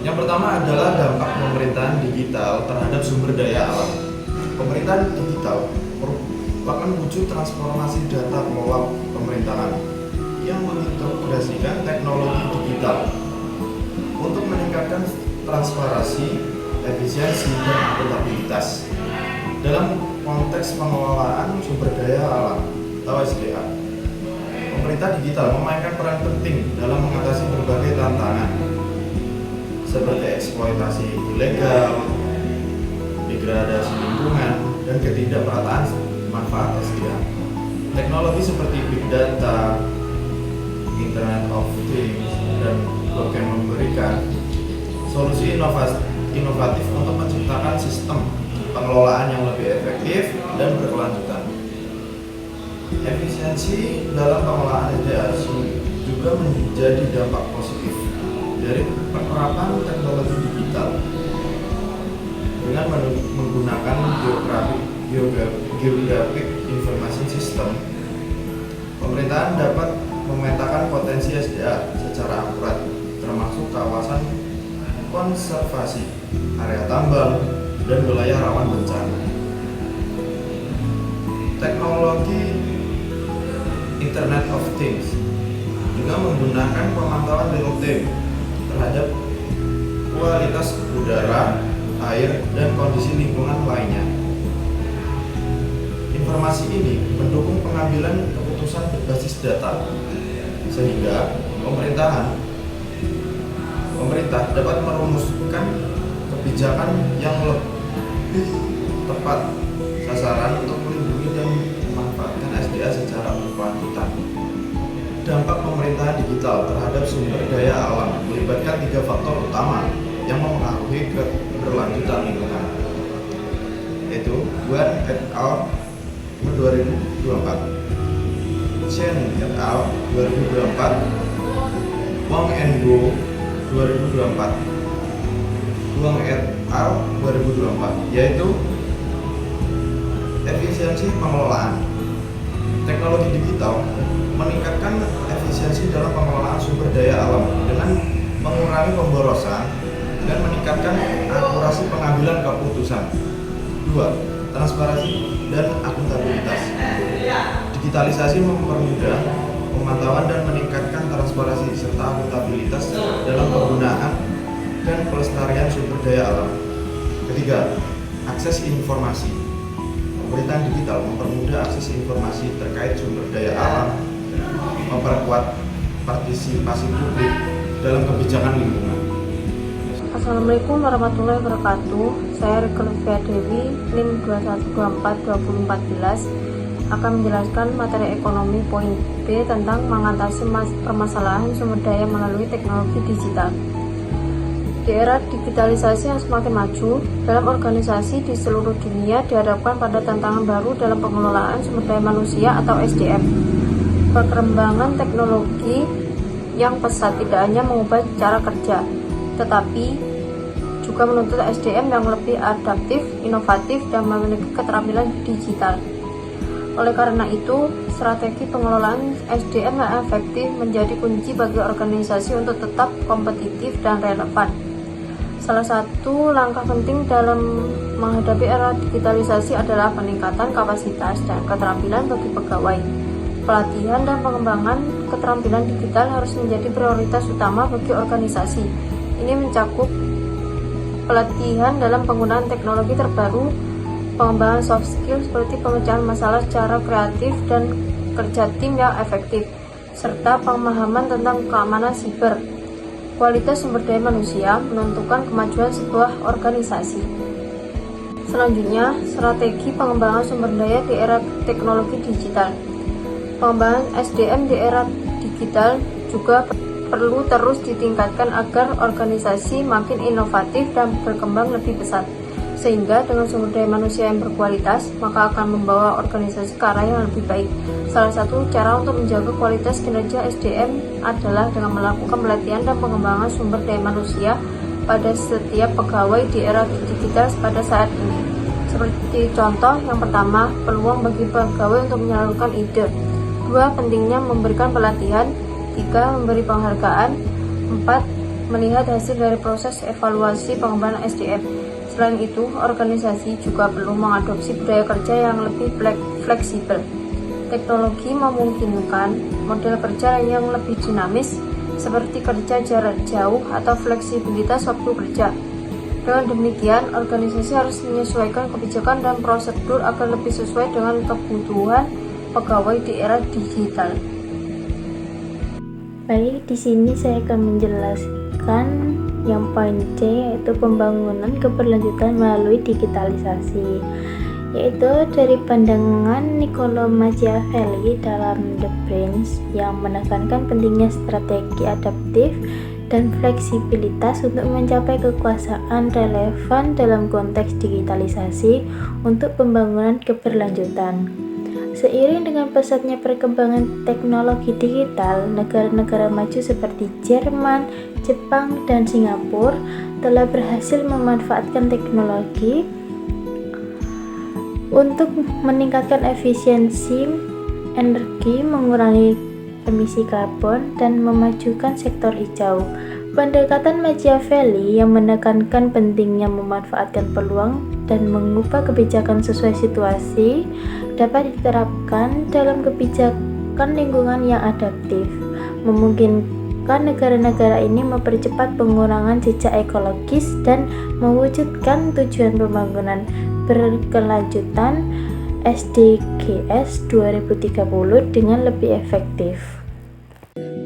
Yang pertama adalah dampak pemerintahan digital terhadap sumber daya alam. Pemerintahan digital merupakan wujud transformasi data kelola pemerintahan yang mengintegrasikan teknologi digital untuk meningkatkan transparansi, efisiensi, dan akuntabilitas dalam konteks pengelolaan sumber daya alam atau SDA. Pemerintah digital memainkan peran penting dalam mengatasi berbagai tantangan seperti eksploitasi ilegal, degradasi lingkungan, dan ketidakmerataan manfaat SDA. Teknologi seperti big data, Internet of Things, dan blockchain memberikan solusi inovatif untuk menciptakan sistem pengelolaan yang lebih efektif dan berkelanjutan. Efisiensi dalam pengelolaan SDA juga menjadi dampak positif dari penerapan teknologi digital. Dengan menggunakan geographic information system, pemerintahan dapat memetakan potensi SDA secara akurat, termasuk kawasan konservasi, area tambang, dan wilayah rawan bencana. Teknologi Internet of Things juga menggunakan pemantauan real time terhadap kualitas udara, air, dan kondisi lingkungan lainnya. Informasi ini mendukung pengambilan keputusan berbasis data, sehingga pemerintah dapat merumuskan kebijakan yang lebih tepat sasaran untuk melindungi dan memanfaatkan SDA secara berkelanjutan. Dampak pemerintahan digital terhadap sumber daya alam melibatkan 3 faktor utama yang mempengaruhi keberlanjutan lingkungan, yaitu Guan et al. 2024, Chen et al. 2024, Wang and Guo 2024, Wang et al. 2024, yaitu efisiensi pengelolaan. Teknologi digital meningkatkan efisiensi dalam pengelolaan sumber daya alam dengan mengurangi pemborosan dan meningkatkan akurasi pengambilan keputusan. 2. Transparansi dan akuntabilitas. Digitalisasi mempermudah pemantauan dan meningkatkan transparansi serta akuntabilitas dalam penggunaan dan pelestarian sumber daya alam. Ketiga, akses informasi. Pemerintahan digital mempermudah akses informasi terkait sumber daya alam, memperkuat partisipasi publik dalam kebijakan lingkungan. Assalamualaikum warahmatullahi wabarakatuh. Saya Rika Lutfia Dewi, NIM 2124-2014 akan menjelaskan materi ekonomi poin B tentang mengatasi permasalahan sumber daya melalui teknologi digital. Di era digitalisasi yang semakin maju, dalam organisasi di seluruh dunia dihadapkan pada tantangan baru dalam pengelolaan sumber daya manusia atau SDM. Perkembangan teknologi yang pesat tidak hanya mengubah cara kerja, tetapi juga menuntut SDM yang lebih adaptif, inovatif, dan memiliki keterampilan digital. Oleh karena itu, strategi pengelolaan SDM yang efektif menjadi kunci bagi organisasi untuk tetap kompetitif dan relevan. Salah satu langkah penting dalam menghadapi era digitalisasi adalah peningkatan kapasitas dan keterampilan bagi pegawai. Pelatihan dan pengembangan keterampilan digital harus menjadi prioritas utama bagi organisasi. Ini mencakup pelatihan dalam penggunaan teknologi terbaru, pengembangan soft skill seperti pemecahan masalah secara kreatif dan kerja tim yang efektif, serta pemahaman tentang keamanan siber. Kualitas sumber daya manusia menentukan kemajuan sebuah organisasi. Selanjutnya, strategi pengembangan sumber daya di era teknologi digital. Pengembangan SDM di era digital juga perlu terus ditingkatkan agar organisasi makin inovatif dan berkembang lebih pesat. Sehingga dengan sumber daya manusia yang berkualitas, maka akan membawa organisasi ke arah yang lebih baik. Salah satu cara untuk menjaga kualitas kinerja SDM adalah dengan melakukan pelatihan dan pengembangan sumber daya manusia pada setiap pegawai di era digital pada saat ini. Seperti contoh, yang pertama, peluang bagi pegawai untuk menyalurkan ide. 2. Pentingnya memberikan pelatihan. 3. Memberi penghargaan. 4. Melihat hasil dari proses evaluasi pengembangan SDM. Selain itu, organisasi juga perlu mengadopsi budaya kerja yang lebih fleksibel. Teknologi memungkinkan model kerja yang lebih dinamis, seperti kerja jarak jauh atau fleksibilitas waktu kerja. Dengan demikian, organisasi harus menyesuaikan kebijakan dan prosedur agar lebih sesuai dengan kebutuhan pegawai di era digital. Baik, di sini saya akan menjelaskan yang poin C, yaitu pembangunan keberlanjutan melalui digitalisasi, yaitu dari pandangan Niccolo Machiavelli dalam The Prince yang menekankan pentingnya strategi adaptif dan fleksibilitas untuk mencapai kekuasaan relevan dalam konteks digitalisasi untuk pembangunan keberlanjutan. Seiring dengan pesatnya perkembangan teknologi digital, negara-negara maju seperti Jerman, Jepang, dan Singapura telah berhasil memanfaatkan teknologi untuk meningkatkan efisiensi energi, mengurangi emisi karbon, dan memajukan sektor hijau. Pendekatan Machiavelli yang menekankan pentingnya memanfaatkan peluang dan mengubah kebijakan sesuai situasi dapat diterapkan dalam kebijakan lingkungan yang adaptif, memungkinkan negara-negara ini mempercepat pengurangan jejak ekologis dan mewujudkan tujuan pembangunan berkelanjutan SDGs 2030 dengan lebih efektif.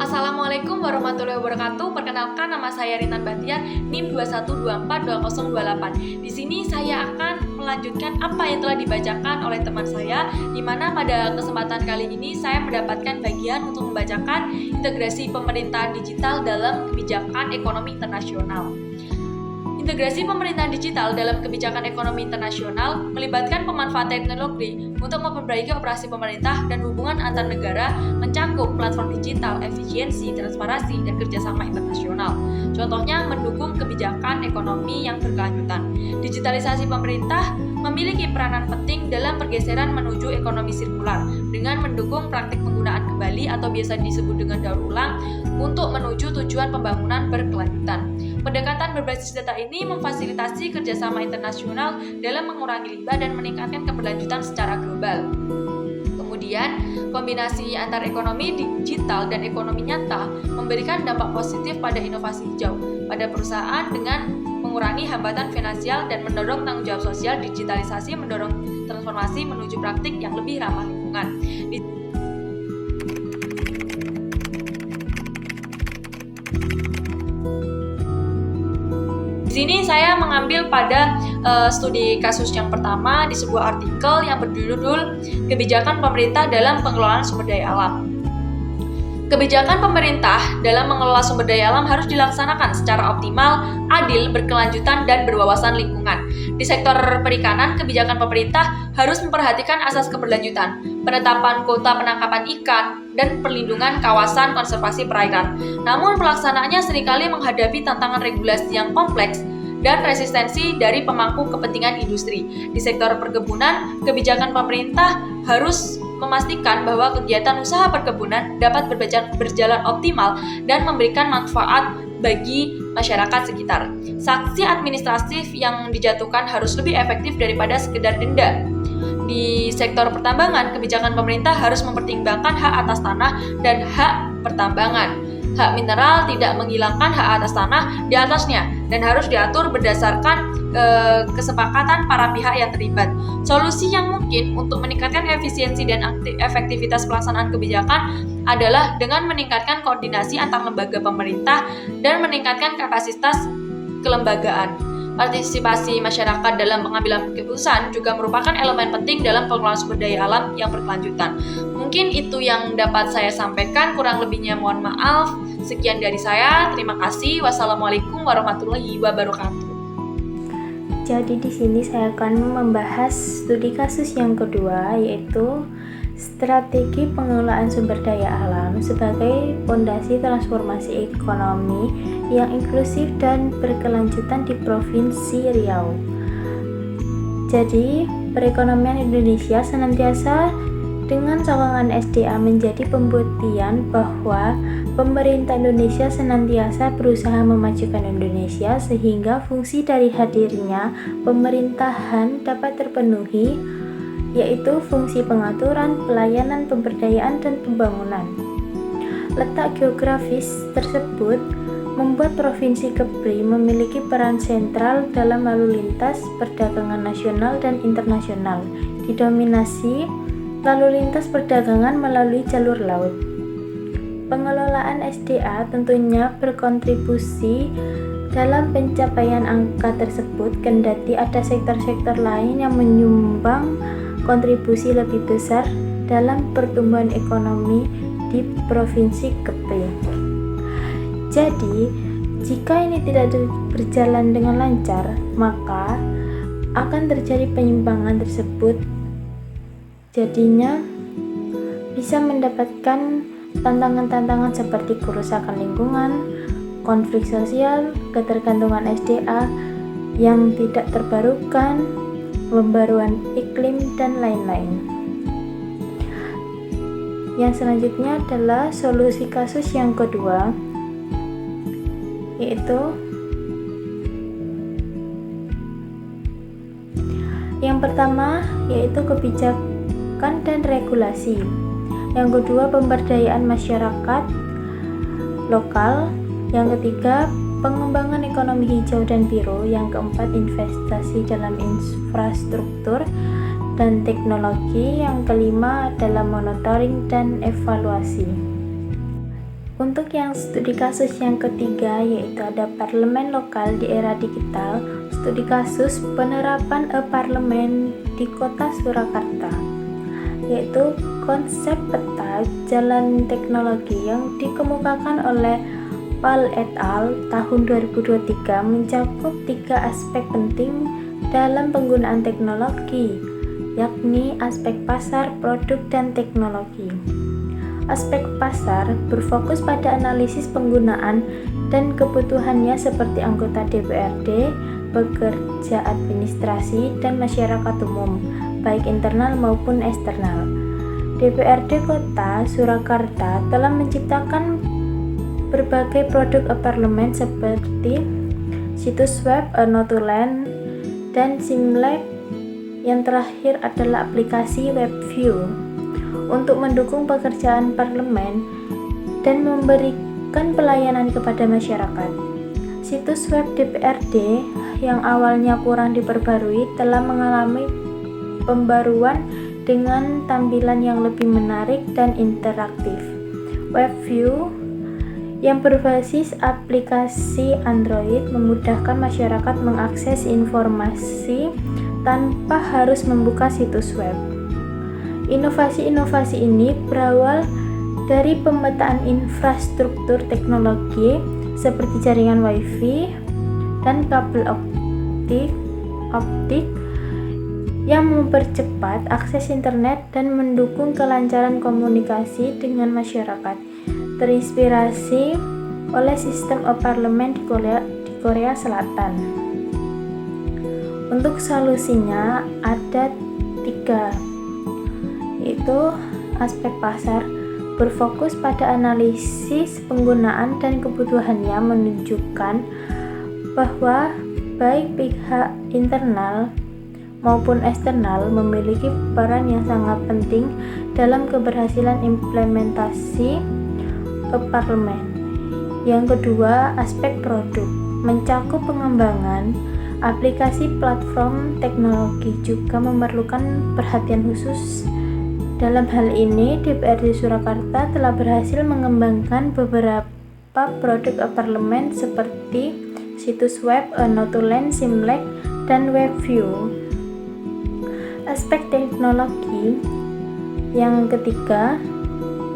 Assalamualaikum warahmatullahi wabarakatuh. Perkenalkan, nama saya Rintan Bahtiar, NIM 21242028. Di sini saya akan melanjutkan apa yang telah dibacakan oleh teman saya, di mana pada kesempatan kali ini saya mendapatkan bagian untuk membacakan integrasi pemerintahan digital dalam kebijakan ekonomi internasional. Integrasi pemerintahan digital dalam kebijakan ekonomi internasional melibatkan pemanfaatan teknologi untuk memperbaiki operasi pemerintah dan hubungan antar negara, mencakup platform digital, efisiensi, transparansi, dan kerjasama internasional. Contohnya, mendukung kebijakan ekonomi yang berkelanjutan. Digitalisasi pemerintah memiliki peranan penting dalam pergeseran menuju ekonomi sirkular dengan mendukung praktik penggunaan kembali atau biasa disebut dengan daur ulang untuk menuju tujuan pembangunan berkelanjutan. Pendekatan berbasis data ini memfasilitasi kerjasama internasional dalam mengurangi limbah dan meningkatkan keberlanjutan secara global. Kemudian, kombinasi antar ekonomi digital dan ekonomi nyata memberikan dampak positif pada inovasi hijau pada perusahaan dengan mengurangi hambatan finansial dan mendorong tanggung jawab sosial. Digitalisasi mendorong transformasi menuju praktik yang lebih ramah lingkungan. Di sini saya mengambil pada studi kasus yang pertama di sebuah artikel yang berjudul Kebijakan Pemerintah dalam Pengelolaan Sumber Daya Alam. Kebijakan pemerintah dalam mengelola sumber daya alam harus dilaksanakan secara optimal, adil, berkelanjutan, dan berwawasan lingkungan. Di sektor perikanan, kebijakan pemerintah harus memperhatikan asas keberlanjutan, penetapan kuota penangkapan ikan, dan perlindungan kawasan konservasi perairan. Namun pelaksanaannya seringkali menghadapi tantangan regulasi yang kompleks dan resistensi dari pemangku kepentingan industri. Di sektor perkebunan, kebijakan pemerintah harus memastikan bahwa kegiatan usaha perkebunan dapat berjalan optimal dan memberikan manfaat bagi masyarakat sekitar. Sanksi administratif yang dijatuhkan harus lebih efektif daripada sekedar denda. Di sektor pertambangan, kebijakan pemerintah harus mempertimbangkan hak atas tanah dan hak pertambangan. Hak mineral tidak menghilangkan hak atas tanah di atasnya dan harus diatur berdasarkan kesepakatan para pihak yang terlibat. Solusi yang mungkin untuk meningkatkan efisiensi dan efektivitas pelaksanaan kebijakan adalah dengan meningkatkan koordinasi antar lembaga pemerintah dan meningkatkan kapasitas kelembagaan. Partisipasi masyarakat dalam pengambilan keputusan juga merupakan elemen penting dalam pengelolaan sumber daya alam yang berkelanjutan. Mungkin itu yang dapat saya sampaikan, kurang lebihnya mohon maaf. Sekian dari saya, terima kasih. Wassalamualaikum warahmatullahi wabarakatuh. Jadi di sini saya akan membahas studi kasus yang kedua, yaitu strategi pengelolaan sumber daya alam sebagai fondasi transformasi ekonomi yang inklusif dan berkelanjutan di Provinsi Riau. Jadi, perekonomian Indonesia senantiasa Dengan sokongan SDA menjadi pembuktian bahwa pemerintah Indonesia senantiasa berusaha memajukan Indonesia sehingga fungsi dari hadirnya pemerintahan dapat terpenuhi, yaitu fungsi pengaturan, pelayanan, pemberdayaan, dan pembangunan. Letak geografis tersebut membuat Provinsi Kepri memiliki peran sentral dalam lalu lintas perdagangan nasional dan internasional, didominasi lalu lintas perdagangan melalui jalur laut. Pengelolaan SDA tentunya berkontribusi dalam pencapaian angka tersebut, kendati ada sektor-sektor lain yang menyumbang kontribusi lebih besar dalam pertumbuhan ekonomi di Provinsi Kepri. Jadi, jika ini tidak berjalan dengan lancar, maka akan terjadi penyimpangan tersebut. Jadinya bisa mendapatkan tantangan-tantangan seperti kerusakan lingkungan, konflik sosial, ketergantungan SDA yang tidak terbarukan, pembaruan iklim, dan lain-lain. Yang selanjutnya adalah solusi kasus yang kedua, yaitu yang pertama yaitu kebijakan dan regulasi, yang kedua pemberdayaan masyarakat lokal, yang ketiga pengembangan ekonomi hijau dan biru, yang keempat investasi dalam infrastruktur dan teknologi, yang kelima adalah monitoring dan evaluasi. Untuk yang studi kasus yang ketiga yaitu ada parlemen lokal di era digital, studi kasus penerapan e-parlemen di kota Surakarta, yaitu konsep peta jalan teknologi yang dikemukakan oleh Pal et al. Tahun 2023 mencakup 3 aspek penting dalam penggunaan teknologi, yakni aspek pasar, produk, dan teknologi. Aspek pasar berfokus pada analisis penggunaan dan kebutuhannya seperti anggota DPRD, pekerja administrasi, dan masyarakat umum, baik internal maupun eksternal. DPRD Kota Surakarta telah menciptakan berbagai produk e-parlemen seperti situs web, Notulen, dan Simlek. Yang terakhir adalah aplikasi WebView untuk mendukung pekerjaan parlemen dan memberikan pelayanan kepada masyarakat. Situs web DPRD yang awalnya kurang diperbarui telah mengalami pembaruan dengan tampilan yang lebih menarik dan interaktif. WebView yang berbasis aplikasi Android memudahkan masyarakat mengakses informasi tanpa harus membuka situs web. Inovasi-inovasi ini berawal dari pemetaan infrastruktur teknologi seperti jaringan Wi-Fi dan kabel optik yang mempercepat akses internet dan mendukung kelancaran komunikasi dengan masyarakat. Terinspirasi oleh sistem e-parlemen di Korea Selatan. Untuk solusinya ada 3, yaitu aspek pasar berfokus pada analisis penggunaan dan kebutuhannya, menunjukkan bahwa baik pihak internal maupun eksternal memiliki peran yang sangat penting dalam keberhasilan implementasi e-parlemen. Yang kedua, aspek produk mencakup pengembangan aplikasi platform teknologi juga memerlukan perhatian khusus. Dalam hal ini, DPRD Surakarta telah berhasil mengembangkan beberapa produk e-parlemen seperti situs web, Notulen, Simlek, dan WebView. Aspek teknologi yang ketiga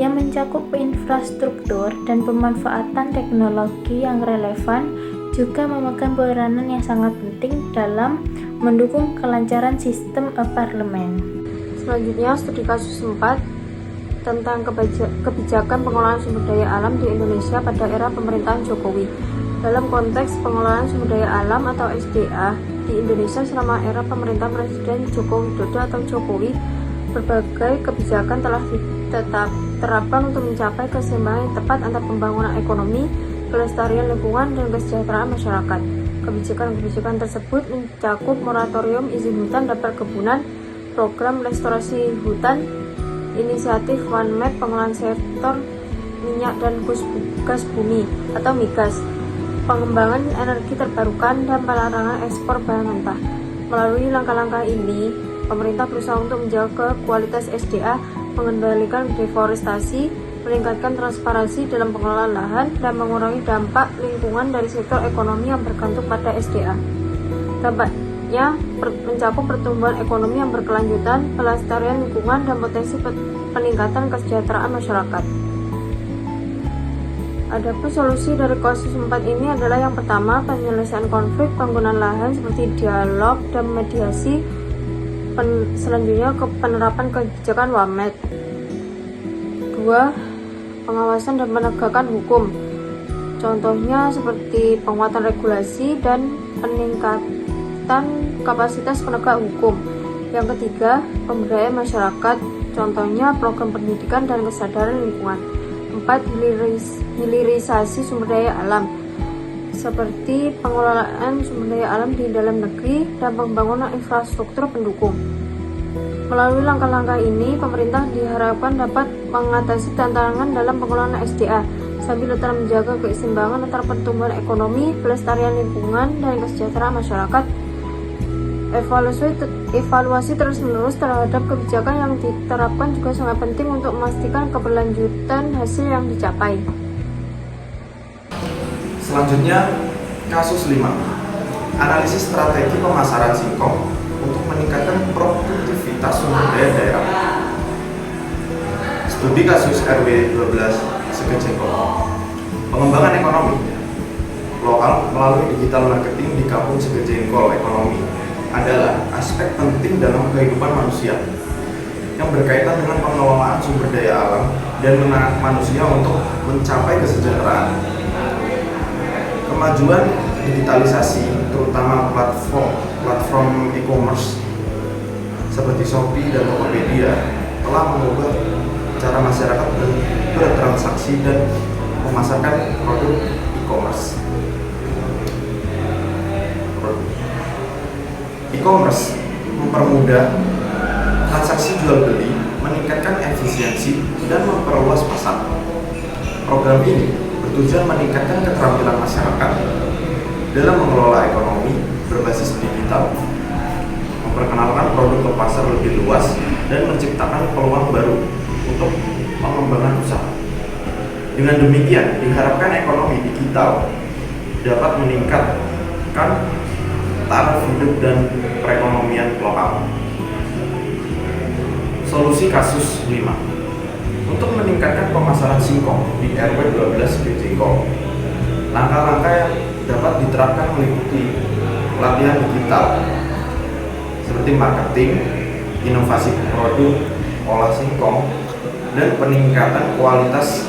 yang mencakup infrastruktur dan pemanfaatan teknologi yang relevan juga memegang peranan yang sangat penting dalam mendukung kelancaran sistem e-parlemen. Selanjutnya, studi kasus 4 tentang kebijakan pengelolaan sumber daya alam di Indonesia pada era pemerintahan Jokowi. Dalam konteks pengelolaan sumber daya alam atau SDA di Indonesia selama era pemerintahan Presiden Joko Widodo atau Jokowi, Berbagai kebijakan telah diterapkan untuk mencapai keseimbangan yang tepat antara pembangunan ekonomi, kelestarian lingkungan, dan kesejahteraan masyarakat. Kebijakan-kebijakan tersebut mencakup moratorium izin hutan dan perkebunan, program restorasi hutan, inisiatif One Map pengelolaan sektor minyak dan gas bumi atau migas, pengembangan energi terbarukan, dan pelarangan ekspor bahan mentah. Melalui langkah-langkah ini, pemerintah berusaha untuk menjaga kualitas SDA, mengendalikan deforestasi, meningkatkan transparansi dalam pengelolaan lahan, dan mengurangi dampak lingkungan dari sektor ekonomi yang bergantung pada SDA. Dampaknya mencakup pertumbuhan ekonomi yang berkelanjutan, pelestarian lingkungan, dan potensi peningkatan kesejahteraan masyarakat. Adapun solusi dari kasus 4 ini adalah yang pertama, penyelesaian konflik penggunaan lahan seperti dialog dan mediasi. Selanjutnya penerapan kebijakan WAMET. 2. Pengawasan dan penegakan hukum. Contohnya seperti penguatan regulasi dan peningkatan kapasitas penegak hukum. Yang ketiga, pemberdayaan masyarakat. Contohnya program pendidikan dan kesadaran lingkungan. 4. Hilirisasi sumber daya alam seperti pengelolaan sumber daya alam di dalam negeri dan pembangunan infrastruktur pendukung. Melalui langkah-langkah ini, pemerintah diharapkan dapat mengatasi tantangan dalam pengelolaan SDA sambil tetap menjaga keseimbangan antara pertumbuhan ekonomi, pelestarian lingkungan, dan kesejahteraan masyarakat. Evaluasi terus-menerus terhadap kebijakan yang diterapkan juga sangat penting untuk memastikan keberlanjutan hasil yang dicapai. Selanjutnya, kasus 5. Analisis strategi pemasaran singkong untuk meningkatkan produktivitas sumber daya daerah. Studi kasus RW 12 Segejengkol. Pengembangan ekonomi lokal melalui digital marketing di Kampung Segejengkol Ekonomi adalah aspek penting dalam kehidupan manusia yang berkaitan dengan pengelolaan sumber daya alam dan manusia untuk mencapai kesejahteraan. Kemajuan digitalisasi, terutama platform e-commerce seperti Shopee dan Tokopedia, telah mengubah cara masyarakat bertransaksi dan memasarkan produk e-commerce. E-commerce mempermudah transaksi jual beli, meningkatkan efisiensi, dan memperluas pasar. Program ini bertujuan meningkatkan keterampilan masyarakat dalam mengelola ekonomi berbasis digital, memperkenalkan produk ke pasar lebih luas, dan menciptakan peluang baru untuk pengembangan usaha. Dengan demikian, diharapkan ekonomi digital dapat meningkatkan taraf hidup dan perekonomian lokal. Solusi kasus 5. Untuk meningkatkan pemasaran singkong di RW 12 Segejengkol, langkah-langkah yang dapat diterapkan meliputi pelatihan digital seperti marketing, inovasi produk olah singkong, dan peningkatan kualitas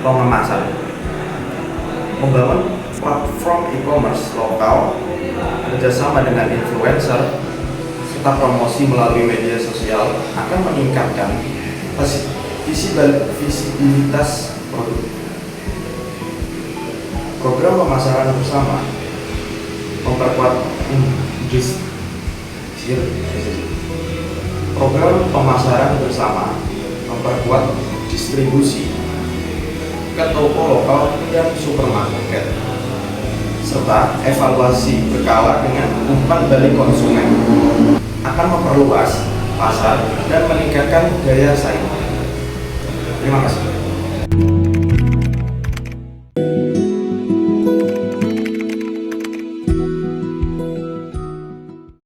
pengemasan. Membangun platform e-commerce lokal, kerjasama dengan influencer, serta promosi melalui media sosial akan meningkatkan visibilitas produk. Program pemasaran bersama memperkuat distribusi ke toko lokal dan supermarket, serta evaluasi berkala dengan umpan balik konsumen akan memperluas pasar dan meningkatkan daya saing. Terima kasih.